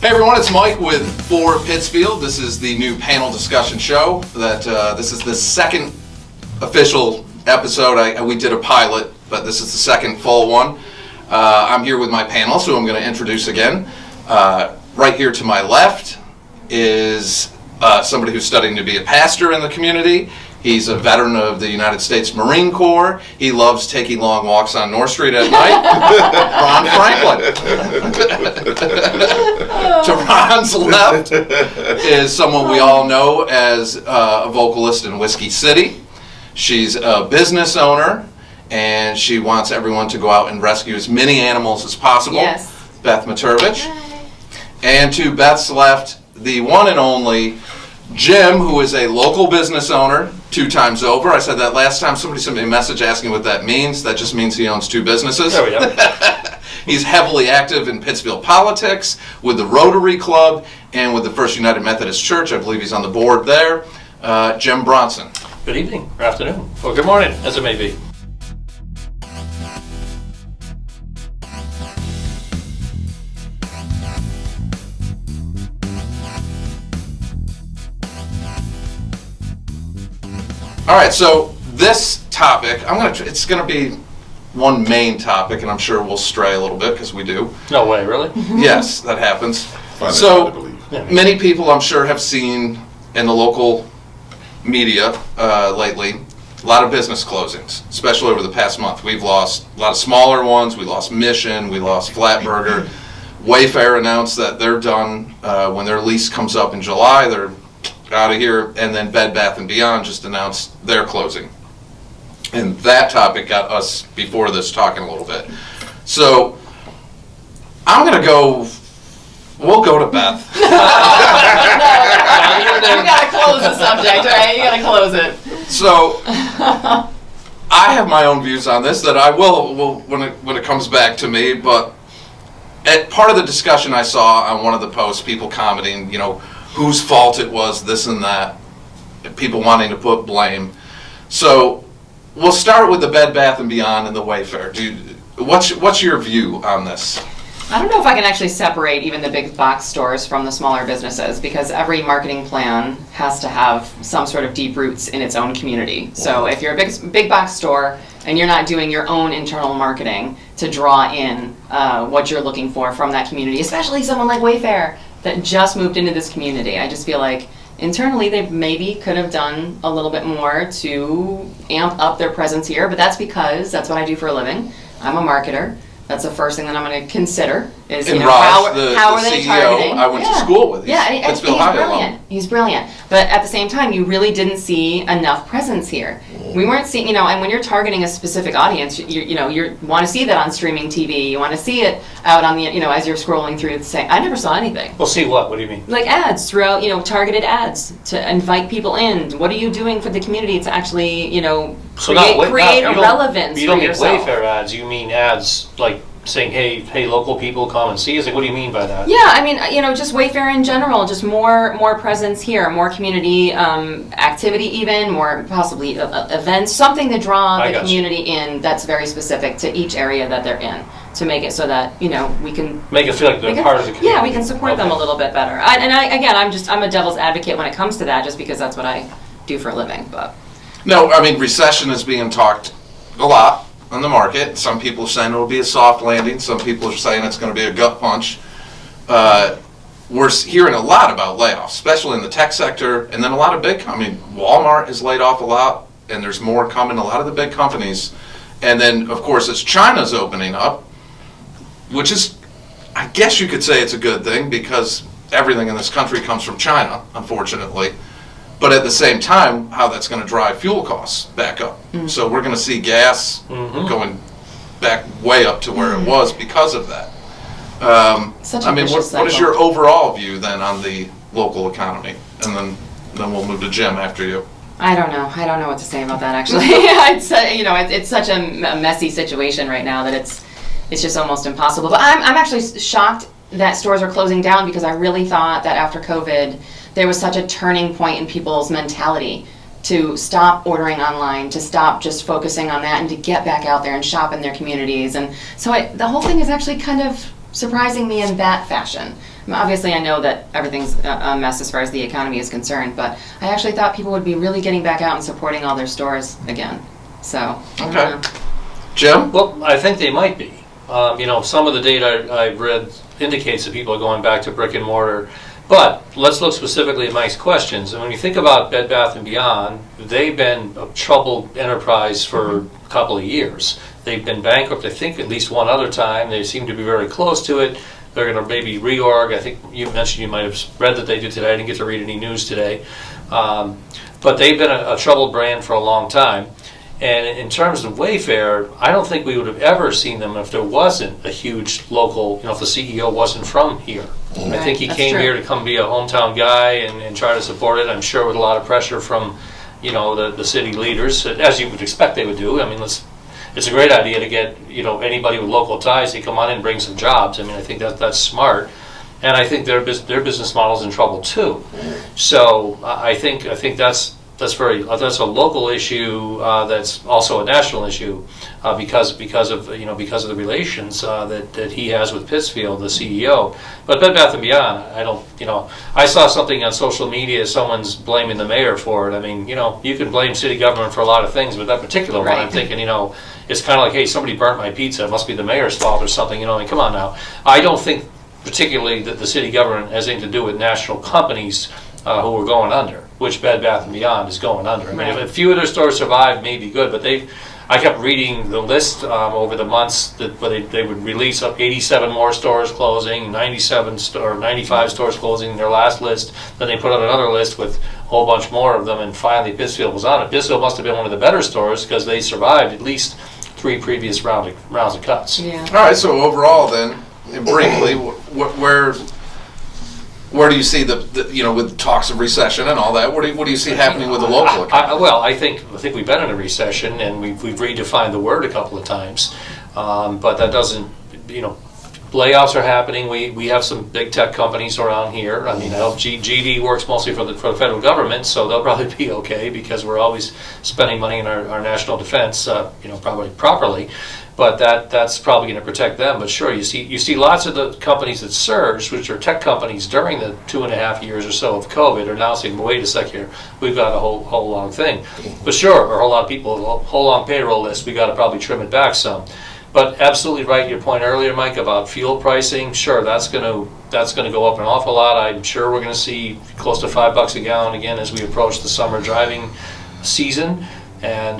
Hey everyone, it's Mike with 4PITTSFIELD. This is the new panel discussion show. This is the second official episode. We did a pilot, but this is the second full one. I'm here with my panel, so I'm going to introduce again. Right here to my left is somebody who's studying to be a pastor in the community. He's a veteran of the United States Marine Corps. He loves taking long walks on North Street at night. Ron Franklin. To Ron's left is someone we all know as a vocalist in Whiskey City. She's a business owner, and she wants everyone to go out and rescue as many animals as possible. Yes. Beth Maturovich. And to Beth's left, the one and only Jim, who is a local business owner 2 times over. I said that last time. Somebody sent me a message asking what that means. That just means he owns 2 businesses. There we go. He's heavily active in Pittsfield politics, with the Rotary Club, and with the First United Methodist Church. I believe he's on the board there. Jim Bronson. Good evening, or afternoon, or good morning, as it may be. All right, so this topic, it's gonna be one main topic, and I'm sure we'll stray a little bit because we do. No way, really? Yes, that happens. Find it So hard to believe. many people, I'm sure, have seen in the local media lately a lot of business closings, especially over the past month. We've lost a lot of smaller ones. We lost Mission. We lost Flatburger. Wayfair announced that they're done when their lease comes up in July. They're out of here. And then Bed Bath & Beyond just announced their closing. And that topic got us before this talking a little bit. So I'm going to go, we'll go to Beth. You gotta close the subject, right? You gotta close it. So I have my own views on this that I will when it comes back to me, but at part of the discussion I saw on one of the posts, people commenting, whose fault it was, this and that, people wanting to put blame. So we'll start with the Bed Bath & Beyond and the Wayfair. What's your view on this? I don't know if I can actually separate even the big box stores from the smaller businesses, because every marketing plan has to have some sort of deep roots in its own community. So if you're a big box store and you're not doing your own internal marketing to draw in what you're looking for from that community, especially someone like Wayfair that just moved into this community, I just feel like internally they maybe could have done a little bit more to amp up their presence here, but that's because that's what I do for a living. I'm a marketer. That's the first thing that I'm going to consider is, And how Raj, are they CEO, targeting? I went to school with. He's brilliant. He's brilliant. But at the same time, you really didn't see enough presence here. We weren't seeing, and when you're targeting a specific audience, you want to see that on streaming TV. You want to see it out on the, as you're scrolling through. I never saw anything. We'll see what? What do you mean? Like ads throughout, targeted ads to invite people in. What are you doing for the community to actually, create a relevance You don't for mean yourself? Wayfair ads, you mean ads like saying, hey, local people, come and see us? Like, what do you mean by that? Yeah, I mean, just Wayfair in general, just more presence here, more community activity even, more possibly events, something to draw the community in that's very specific to each area that they're in, to make it so that, we can Make it feel like they're part of the community. Yeah, we can support them a little bit better. I'm a devil's advocate when it comes to that, just because that's what I do for a living, but. No, I mean, recession is being talked a lot on the market. Some people are saying it'll be a soft landing. Some people are saying it's going to be a gut punch. We're hearing a lot about layoffs, especially in the tech sector, and then a lot of Walmart has laid off a lot, and there's more coming, a lot of the big companies. And then, of course, as China's opening up, which is, I guess you could say it's a good thing, because everything in this country comes from China, unfortunately. But at the same time, how that's going to drive fuel costs back up. So we're going to see gas going back way up to where it was because of that. What is your overall view then on the local economy? And then we'll move to Jim after you. I don't know what to say about that, actually. It's such a messy situation right now that it's just almost impossible. But I'm actually shocked that stores are closing down, because I really thought that after COVID, there was such a turning point in people's mentality to stop ordering online, to stop just focusing on that, and to get back out there and shop in their communities. And so the whole thing is actually kind of surprising me in that fashion. Obviously, I know that everything's a mess as far as the economy is concerned, but I actually thought people would be really getting back out and supporting all their stores again. So, I don't Okay. know. Jim? Well, I think they might be. Some of the data I've read indicates that people are going back to brick and mortar. But let's look specifically at Mike's questions. And when you think about Bed Bath & Beyond, they've been a troubled enterprise for a couple of years. They've been bankrupt, I think, at least one other time. They seem to be very close to it. They're going to maybe reorg. I think you mentioned you might have read that they did today. I didn't get to read any news today. But they've been a troubled brand for a long time. And in terms of Wayfair, I don't think we would have ever seen them if there wasn't a huge local, if the CEO wasn't from here. I think he That's came true. here to come be a hometown guy and try to support it. I'm sure with a lot of pressure from, the city leaders, as you would expect they would do. I mean, it's a great idea to get, anybody with local ties to come on in and bring some jobs. I mean, I think that's smart. And I think their business model's in trouble too. So I think that's a local issue that's also a national issue because of the relations that he has with Pittsfield, the CEO. But Bed Bath & Beyond, I saw something on social media, someone's blaming the mayor for it. I mean, you can blame city government for a lot of things, but that particular one, I'm thinking, it's kind of like, hey, somebody burnt my pizza, it must be the mayor's fault or something, I mean, come on now. I don't think particularly that the city government has anything to do with national companies who are going under, which Bed Bath & Beyond is going under. I mean, if a few of their stores survive, maybe good, but I kept reading the list over the months that they would release up 87 more stores closing, 95 stores closing in their last list. Then they put out another list with a whole bunch more of them, and finally Pittsfield was on it. Pittsfield must have been one of the better stores because they survived at least 3 previous rounds of cuts. Yeah. All right, so overall then, briefly, where do you see the with talks of recession and all that, what do you see happening with the local economy? I think we've been in a recession, and we've redefined the word a couple of times, but that doesn't, layoffs are happening. We have some big tech companies around here. I mean, GD works mostly for the federal government, so they'll probably be okay because we're always spending money in our national defense, probably properly. But that's probably going to protect them. But sure, you see lots of the companies that surged, which are tech companies during the 2.5 years or so of COVID, are now saying, wait a sec here, we've got a whole long thing. But sure, or a whole lot of people, a whole long payroll list, we got to probably trim it back some. But absolutely right, your point earlier, Mike, about fuel pricing. Sure, that's going to go up an awful lot. I'm sure we're going to see close to $5 a gallon again as we approach the summer driving season. And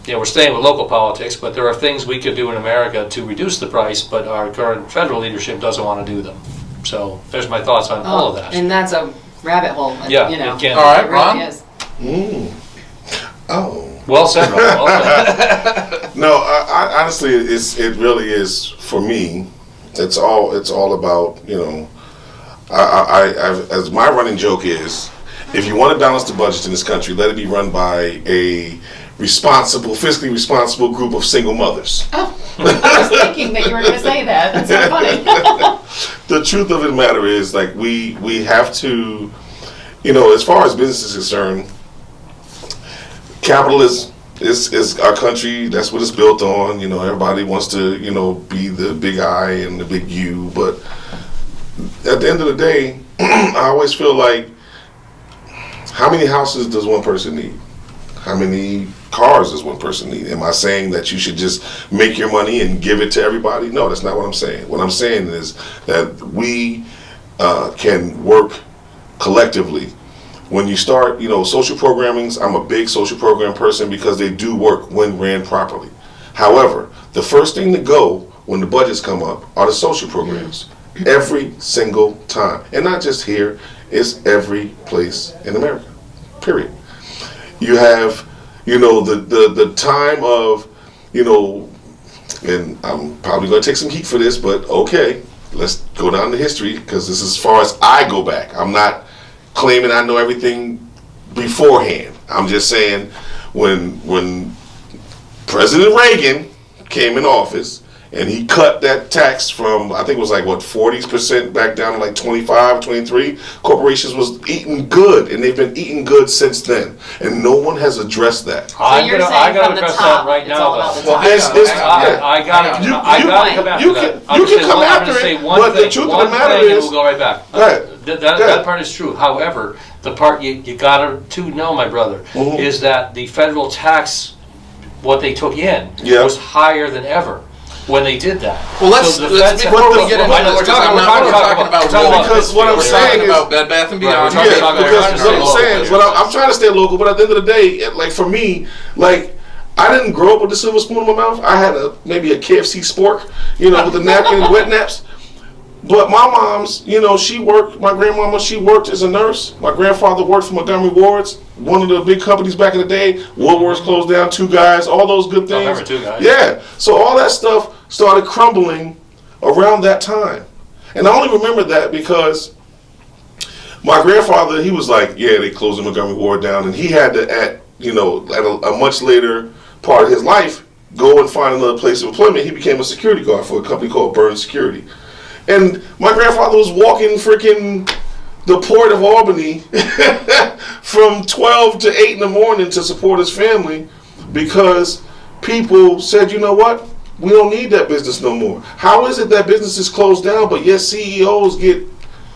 we're staying with local politics, but there are things we could do in America to reduce the price, but our current federal leadership doesn't want to do them. So there's my thoughts on all of that. And that's a rabbit hole. Yeah, It can All right, really Ron? is. Oh. Well said, Ron. Well said. No, I honestly, it really is for me. It's all about as my running joke is, if you want to balance the budget in this country, let it be run by a fiscally responsible group of single mothers. Oh, I was thinking that you were going to say that. That's so funny. The truth of the matter is, like, we have to, as far as business is concerned, capital is our country. That's what it's built on. Everybody wants to, be the big I and the big U. But at the end of the day, I always feel like, how many houses does one person need? How many cars does one person need? Am I saying that you should just make your money and give it to everybody? No, that's not what I'm saying. What I'm saying is that we can work collectively. When you start, social programmings, I'm a big social program person because they do work when ran properly. However, the first thing to go when the budgets come up are the social programs. Every single time. And not just here, it's every place in America. Period. You have, the time of, and I'm probably going to take some heat for this, but okay, let's go down to history because this is as far as I go back. I'm not claiming I know everything beforehand. I'm just saying when President Reagan came in office and he cut that tax from, I think it was like, what, 40% back down to like 25, 23. Corporations was eating good, and they've been eating good since then. And no one has addressed that. I you're gotta saying from the address top, that right it's now, all about though. the Well, top. I gotta come after that. I'm you can gonna come say after say it, one but the thing, truth of one the matter thing, and is, we'll go right back. Go ahead. That part is true. However, the part you gotta know, my brother, is that the federal tax, what they took in, was higher than ever when they did that. Well, let's before we get into this, because I'm not talking about because what I'm saying is about Bed Bath and Beyond. Because what I'm saying, I'm trying to stay local, but at the end of the day, like for me, like I didn't grow up with a silver spoon in my mouth. I had maybe a KFC spork, with the napkin and wet naps. But my mom's, she worked, my grandmama, she worked as a nurse. My grandfather worked for Montgomery Ward's, one of the big companies back in the day. Woolworths closed down, Two Guys, all those good things. I remember Two Guys. Yeah. So all that stuff started crumbling around that time. And I only remember that because my grandfather, he was like, yeah, they closed the Montgomery Ward down. And he had to, at a much later part of his life, go and find another place of employment. He became a security guard for a company called Burns Security. And my grandfather was walking freaking the port of Albany from 12 to 8 in the morning to support his family because people said, you know what? We don't need that business no more. How is it that businesses close down, but yet CEOs get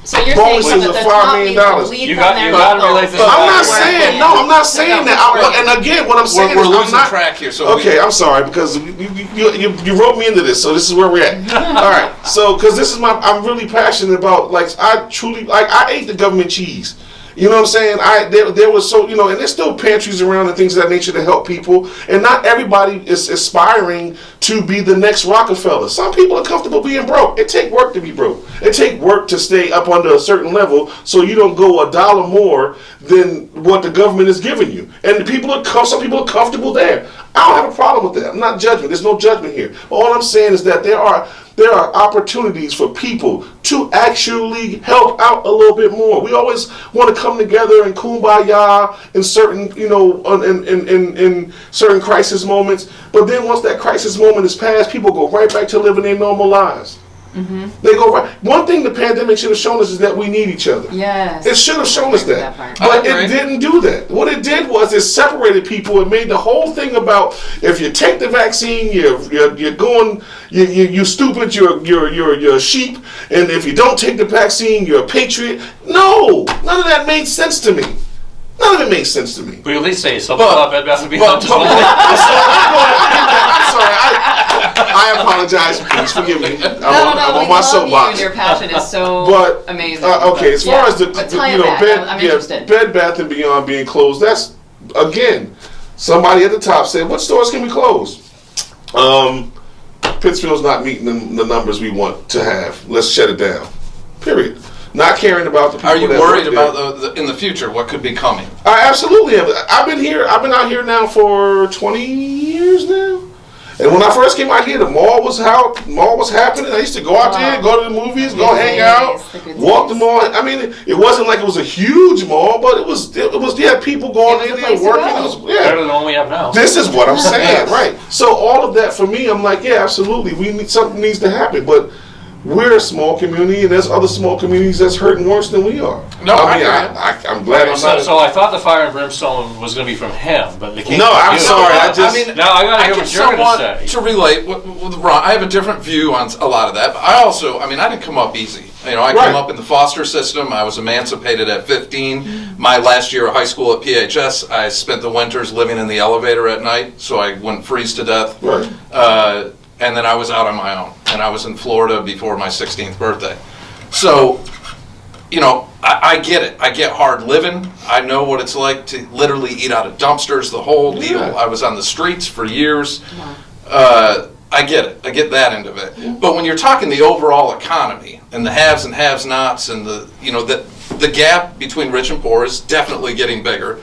So you're bonuses saying of that the $5 top million. needs to lead You from got- their you gotta level. relate this So I'm not we're saying, working. I'm not saying that. And again, what I'm saying We're is I'm losing not, track here. So okay, I'm sorry because you wrote me into this, so this is where we're at. All right, so because this is I'm really passionate about, like, I truly, like, I ate the government cheese. You know what I'm saying? There was so, and there's still pantries around and things of that nature to help people. And not everybody is aspiring to be the next Rockefeller. Some people are comfortable being broke. It take work to be broke. It take work to stay up under a certain level so you don't go $1 more than what the government is giving you. And some people are comfortable there. I don't have a problem with that. I'm not judging. There's no judgment here. But all I'm saying is that there are opportunities for people to actually help out a little bit more. We always want to come together and kumbaya in certain, in certain crisis moments. But then once that crisis moment is passed, people go right back to living their normal lives. Mm-hmm. They go right. One thing the pandemic should have shown us is that we need each other. Yes. It should have shown us that. part. But it didn't do that. What it did was it separated people. It made the whole thing about if you take the vaccine, you're stupid, you're a sheep, and if you don't take the vaccine, you're a patriot. No, none of that made sense to me. None of it makes sense to me. We at least say something about Bed Bath & Beyond. I'm sorry. I apologize, please forgive me. I'm on my soapbox. Your passion is so amazing. Okay, as far as I'm interested. Bed Bath and Beyond being closed, that's again, somebody at the top said, "What stores can we close?" Pittsfield's not meeting the numbers we want to have. Let's shut it down. Period. Not caring about the people. are you that worried work about in the future what could be coming? I absolutely am. I've been out here now for 20 years now. And when I first came out here, the mall was happening. I used to go out there, go to the movies, go hang out, walk the mall. I mean, it wasn't like it was a huge mall, but it was. You had people going in there working. Better than the one we have now. This is what I'm saying, right? So all of that for me, I'm like, yeah, absolutely. Something needs to happen, but we're a small community, and there's other small communities that's hurting worse than we are. No, I'm glad I'm not. So I thought the fire and brimstone was going to be from him, but it came No, from I'm you. sorry. Now I got to hear what you're going to say. To relate with Ron, I have a different view on a lot of that. But I didn't come up easy. I came up in the foster system. I was emancipated at 15. My last year of high school at PHS, I spent the winters living in the elevator at night, so I wouldn't freeze to death. Right. And then I was out on my own, and I was in Florida before my 16th birthday. So, I get it. I get hard living. I know what it's like to literally eat out of dumpsters, the whole deal. I was on the streets for years. I get it. I get that end of it. But when you're talking the overall economy and the haves and have-nots and the gap between rich and poor is definitely getting bigger.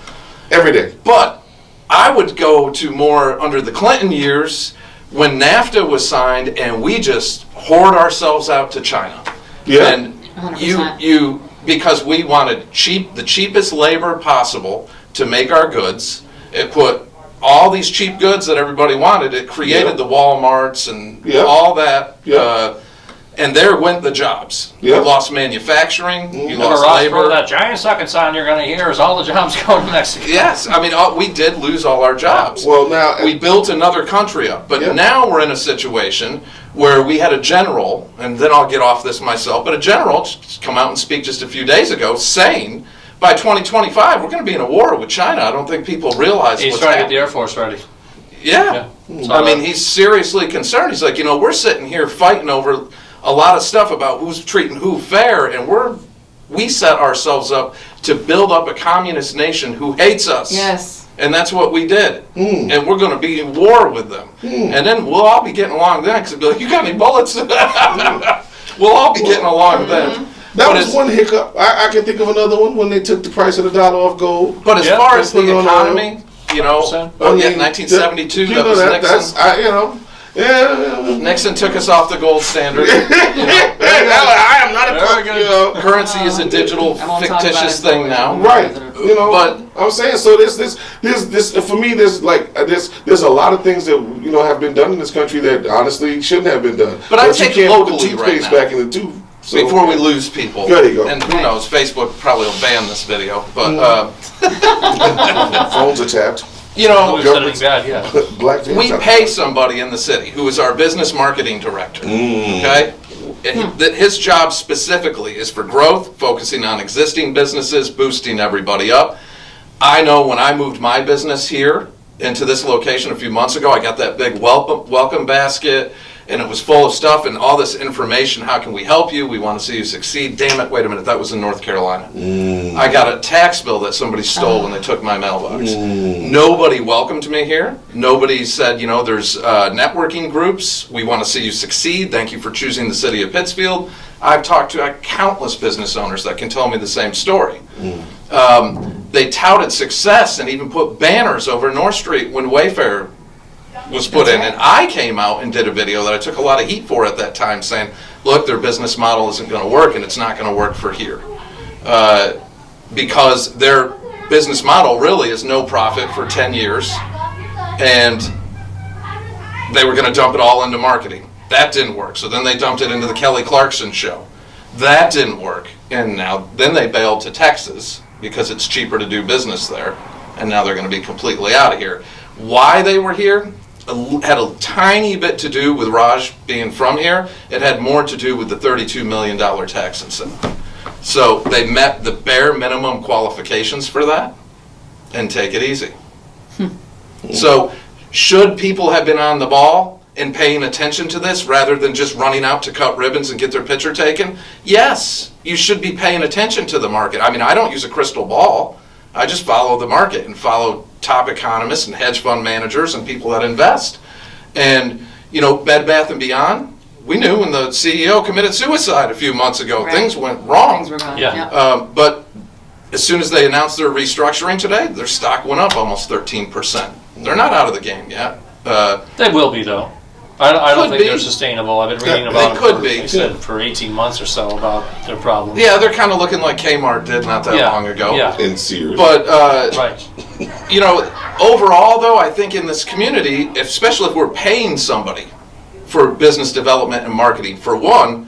Every day. But I would go to more under the Clinton years when NAFTA was signed and we just hoard ourselves out to China. Yeah. And 100%. you because we wanted the cheapest labor possible to make our goods. It put all these cheap goods that everybody wanted. It created the Walmarts and all that. And there went the jobs. You lost manufacturing, you lost labor. That giant second sound you're going to hear is all the jobs going to Mexico. Yes, I mean, we did lose all our jobs. Well, now we built another country up, but now we're in a situation where we had a general, and then I'll get off this myself, but a general just come out and speak just a few days ago saying, by 2025, we're going to be in a war with China. I don't think people realize He's what's trying to get happening. the Air Force ready. Yeah. I mean, he's seriously concerned. He's like, we're sitting here fighting over a lot of stuff about who's treating who fair, and we set ourselves up to build up a communist nation who hates us. Yes. And that's what we did. And we're going to be in war with them. And then we'll all be getting along then, because they'll be like, you got any bullets? We'll all be getting along then. That was one hiccup. I can think of another one when they took the price of the dollar off gold. But as far as the put it on economy, 1972, that was Nixon. Nixon took us off the gold standard. I am not a currency is a digital fictitious thing now. Right. But I'm saying, so this for me, there's a lot of things that have been done in this country that honestly shouldn't have been done. But I take locally put the toothpaste right now. back in the tube. So, before we lose people. There you go. And who knows, Facebook probably will ban this video. But phones are tapped. Black we pay somebody in the city who is our business marketing director. Okay? His job specifically is for growth, focusing on existing businesses, boosting everybody up. I know when I moved my business here into this location a few months ago, I got that big welcome basket, and it was full of stuff and all this information. How can we help you? We want to see you succeed. Damn it, wait a minute, that was in North Carolina. I got a tax bill that somebody stole when they took my mailbox. Nobody welcomed me here. Nobody said, there's networking groups. We want to see you succeed. Thank you for choosing the city of Pittsfield. I've talked to countless business owners that can tell me the same story. They touted success and even put banners over North Street when Wayfair was put in, and I came out and did a video that I took a lot of heat for at that time, saying, look, their business model isn't going to work, and it's not going to work for here. Because their business model really is no profit for 10 years, and they were going to dump it all into marketing. That didn't work, so then they dumped it into the Kelly Clarkson show. That didn't work, and then they bailed to Texas because it's cheaper to do business there, and now they're going to be completely out of here. Why they were here had a tiny bit to do with Raj being from here. It had more to do with the $32 million tax incentive. So they met the bare minimum qualifications for that, and take it easy. So should people have been on the ball and paying attention to this rather than just running out to cut ribbons and get their picture taken? Yes, you should be paying attention to the market. I mean, I don't use a crystal ball. I just follow the market and follow top economists and hedge fund managers and people that invest. And, Bed Bath & Beyond, we knew when the CEO committed suicide a few months ago, things went wrong. Things were gone. But as soon as they announced their restructuring today, their stock went up almost 13%. They're not out of the game yet. They will be, though. I don't think they're sustainable. I've been reading about them for 18 months or so about their problems. Yeah, they're kind of looking like Kmart did not that long ago. In Sears. But, overall, though, I think in this community, especially if we're paying somebody for business development and marketing, for one,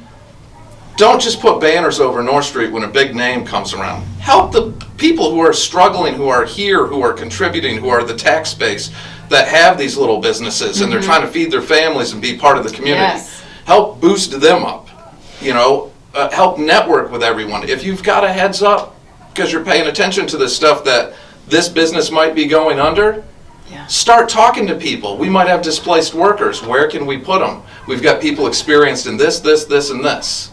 don't just put banners over North Street when a big name comes around. Help the people who are struggling, who are here, who are contributing, who are the tax base, that have these little businesses and they're trying to feed their families and be part of the community. Yes. Help boost them up. Help network with everyone. If you've got a heads up because you're paying attention to this stuff that this business might be going under, start talking to people. We might have displaced workers. Where can we put them? We've got people experienced in this, and this.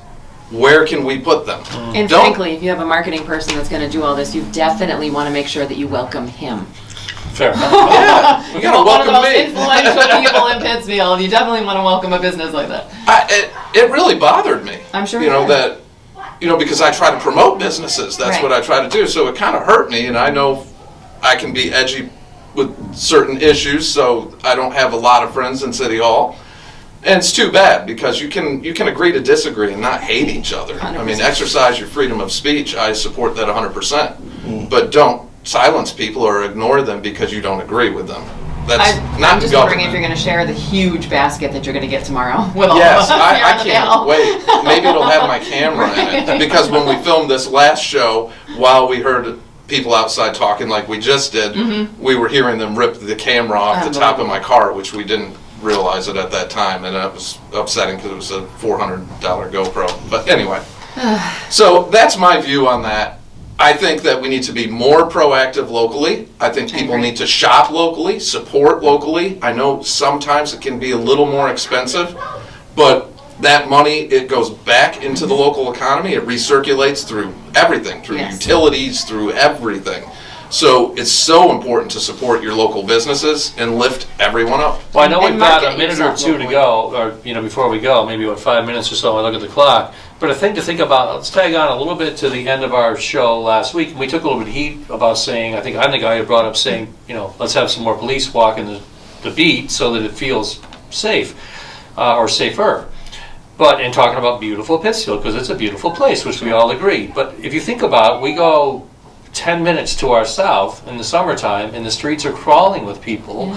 Where can we put them? And frankly, if you have a marketing person that's going to do all this, you definitely want to make sure that you welcome him. Fair enough. Yeah, you gotta welcome one of those me. influential people in Pittsfield. You definitely want to welcome a business like that. It really bothered me. I'm sure. Because I try to promote businesses. That's what I try to do. So it kind of hurt me, and I know I can be edgy with certain issues. So I don't have a lot of friends in City Hall, and it's too bad because you can agree to disagree and not hate each other. 100%. I mean, exercise your freedom of speech. I support that 100%. But don't silence people or ignore them because you don't agree with them. That's I'm not just government. wondering if you're going to share the huge basket that you're going to get tomorrow with all Yes, of us here I on the can't panel. wait. Maybe it'll have my camera in it. Because when we filmed this last show, while we heard people outside talking like we just did, we were hearing them rip the camera off the top of my car, which we didn't realize it at that time, and it was upsetting because it was a $400 GoPro. But anyway, so that's my view on that. I think that we need to be more proactive locally. I think people need to shop locally, support locally. I know sometimes it can be a little more expensive, but that money, it goes back into the local economy. It recirculates through everything, through utilities, through everything. So it's so important to support your local businesses and lift everyone up. Well, I know And we've got a market minute or yourself two to locally. go, or before we go, maybe about 5 minutes or so. I look at the clock. But a thing to think about. Let's tag on a little bit to the end of our show last week. We took a little bit of heat about saying. I'm the guy who brought up saying, let's have some more police walking the beat so that it feels safe or safer. But in talking about beautiful Pittsfield, because it's a beautiful place, which we all agree. But if you think about it, we go 10 minutes to our south in the summertime, and the streets are crawling with people.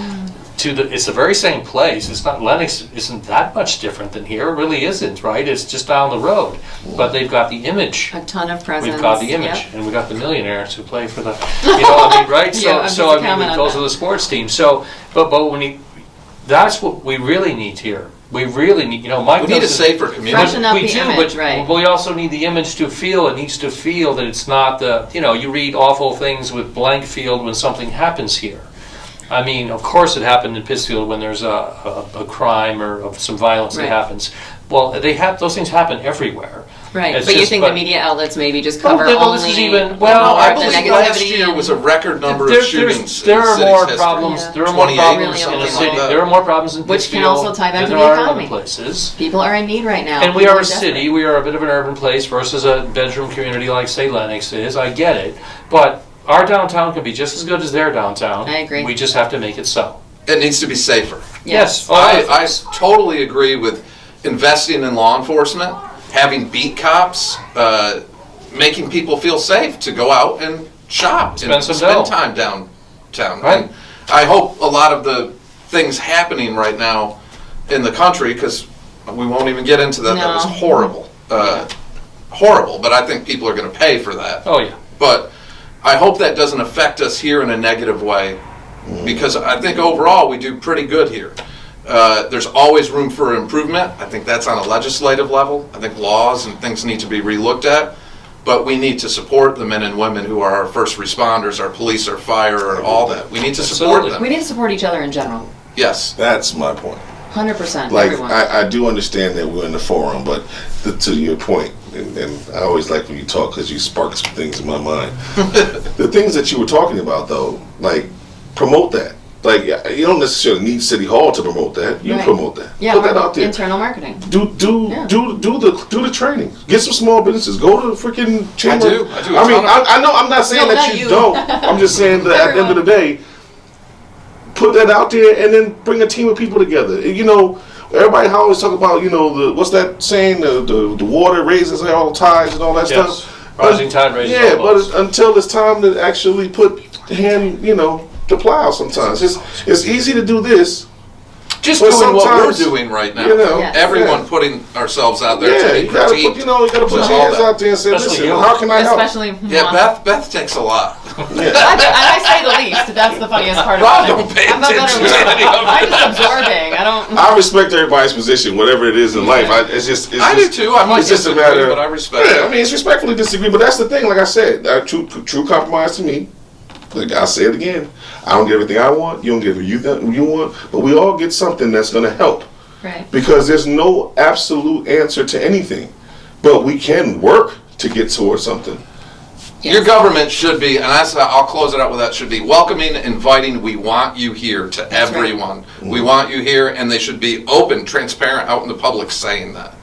It's the very same place. It's not, Lenox isn't that much different than here. It really isn't, right? It's just down the road. But they've got the image. A ton of presence. We've got the image, Yep. and we got the millionaires who play for the, right? Yeah, I'm just a comment on those that. are the sports teams. So, but that's what we really need here. We really need, Mike. We need a safer community. Freshen up We the do, image, but right. we also need the image to feel. It needs to feel that it's not you read awful things with blank field when something happens here. I mean, of course it happened in Pittsfield when there's a crime or some violence that Right. happens. Well, those things happen everywhere. Right, It's but you just- think the media outlets maybe just cover well, only this is even- No, I the believe negativity last year and- was a record number There- of shootings there in the are city's more history. problems. Yeah. There are more 28 problems or in something the like city. that. There are more problems in Which can Pittsfield also tie back than to there the are in other economy. places. People are in need right now. And we People are a desperate. city. We are a bit of an urban place versus a bedroom community like, say, Lenox is. I get it, but our downtown can be just as good as their downtown. I agree. We just have to make it so. It needs to be safer. Yes. I totally agree with investing in law enforcement, having beat cops, making people feel safe to go out and shop Spend and some spend dough. time downtown. Right. And I hope a lot of the things happening right now in the country, because we won't even get into that, that was No. horrible. Horrible, but I think people are going to pay for that. Oh, yeah. But I hope that doesn't affect us here in a negative way, because I think overall we do pretty good here. There's always room for improvement. I think that's on a legislative level. I think laws and things need to be relooked at, but we need to support the men and women who are our first responders, our police, our fire, all that. We need to support Absolutely. them. We need to support each other in general. Yes. That's my point. 100%. Like, everyone. I do understand that we're in the forum, but to your point, and I always like when you talk because you spark some things in my mind. The things that you were talking about, though, like, promote that. Like, you don't necessarily need City Hall to promote that. You Right. promote that. Yeah, Put that out there. internal marketing. Do Yeah. the training. Get some small businesses. Go to the freaking chamber. I do a I mean, ton of- I know. I'm not saying No, that not you you. don't. I'm just saying that at the end of the day, put that out there and then bring a team of people together. Everybody always talk about what's that saying? The water raises all tides and all that Yes. stuff. Rising tide raises Yeah, all boats. but until it's time to actually put the plow. Sometimes it's easy to do this. Just But doing what we're sometimes, doing right now. Yes. Everyone yeah. putting ourselves out there Yeah, to you be gotta critiqued. put your to all hands that. out there and say, Especially listen, you. how can I help? Especially Yeah, Beth takes a lot. Yeah. I say the least. That's the funniest part Rob about it. don't pay I'm not attention better to any of it. I'm just absorbing. I don't. I respect everybody's position, whatever it is in life. I do too. I might it's just a disagree, matter. but I respect Yeah, it. I mean, it's respectfully disagree, but that's the thing. Like I said, true compromise to me. Like I say it again, I don't get everything I want. You don't get everything you want, but we all get something that's going to help. Right. Because there's no absolute answer to anything, but we can work to get towards something. Yes. Your government should be, and I'll close it out with that, should be welcoming, inviting, we want you here to That's right. everyone. We want you here, and they should be open, transparent, out in the public saying that.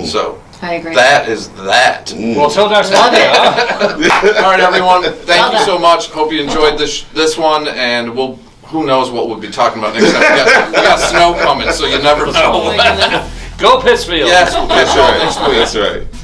So I agree. that is that. Well, till next Monday, huh? All right, everyone, thank Love you that. so much. Hope you enjoyed this one, and who knows what we'll be talking about next time. We got snow coming, so you never Oh know. my goodness. Go Pittsfield. Yes, we'll catch That's you all right. next week. That's right.